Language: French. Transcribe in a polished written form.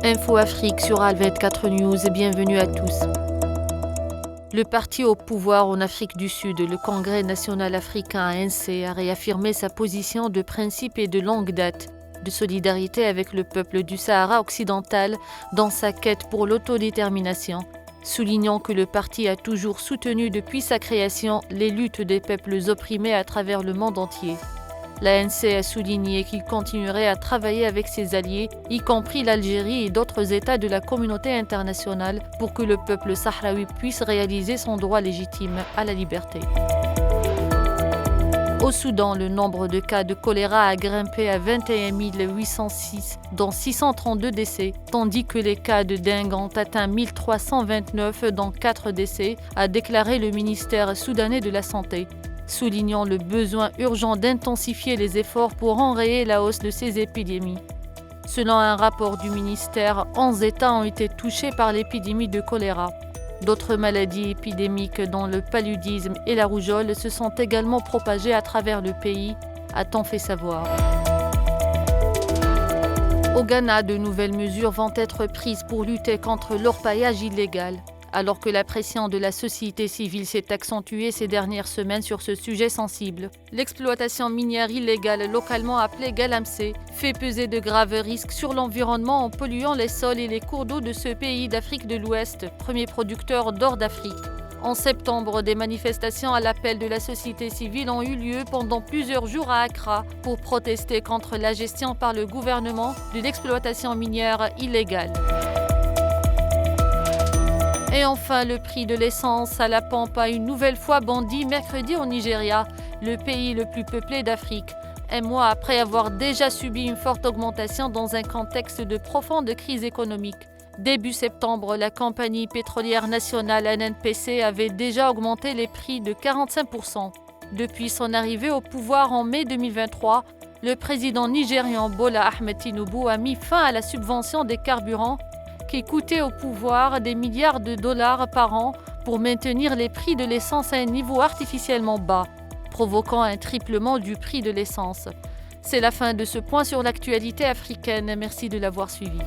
Info Afrique sur Al24 News et bienvenue à tous. Le parti au pouvoir en Afrique du Sud, le Congrès national africain ANC, a réaffirmé sa position de principe et de longue date de solidarité avec le peuple du Sahara occidental dans sa quête pour l'autodétermination, soulignant que le parti a toujours soutenu depuis sa création les luttes des peuples opprimés à travers le monde entier. L'ANC a souligné qu'il continuerait à travailler avec ses alliés, y compris l'Algérie et d'autres États de la communauté internationale, pour que le peuple sahraoui puisse réaliser son droit légitime à la liberté. Au Soudan, le nombre de cas de choléra a grimpé à 21 806, dont 632 décès, tandis que les cas de dengue ont atteint 1329, dont 4 décès, a déclaré le ministère soudanais de la Santé, soulignant le besoin urgent d'intensifier les efforts pour enrayer la hausse de ces épidémies. Selon un rapport du ministère, 11 États ont été touchés par l'épidémie de choléra. D'autres maladies épidémiques, dont le paludisme et la rougeole, se sont également propagées à travers le pays, a-t-on fait savoir. Au Ghana, de nouvelles mesures vont être prises pour lutter contre l'orpaillage illégal. Alors que la pression de la société civile s'est accentuée ces dernières semaines sur ce sujet sensible. L'exploitation minière illégale, localement appelée galamsey, fait peser de graves risques sur l'environnement en polluant les sols et les cours d'eau de ce pays d'Afrique de l'Ouest, premier producteur d'or d'Afrique. En septembre, des manifestations à l'appel de la société civile ont eu lieu pendant plusieurs jours à Accra pour protester contre la gestion par le gouvernement de l'exploitation minière illégale. Et enfin, le prix de l'essence à la pompe a une nouvelle fois bondi mercredi au Nigeria, le pays le plus peuplé d'Afrique, un mois après avoir déjà subi une forte augmentation dans un contexte de profonde crise économique. Début septembre, la compagnie pétrolière nationale NNPC avait déjà augmenté les prix de 45%. Depuis son arrivée au pouvoir en mai 2023, le président nigérian Bola Ahmed Tinubu a mis fin à la subvention des carburants qui coûtait au pouvoir des milliards de dollars par an pour maintenir les prix de l'essence à un niveau artificiellement bas, provoquant un triplement du prix de l'essence. C'est la fin de ce point sur l'actualité africaine. Merci de l'avoir suivi.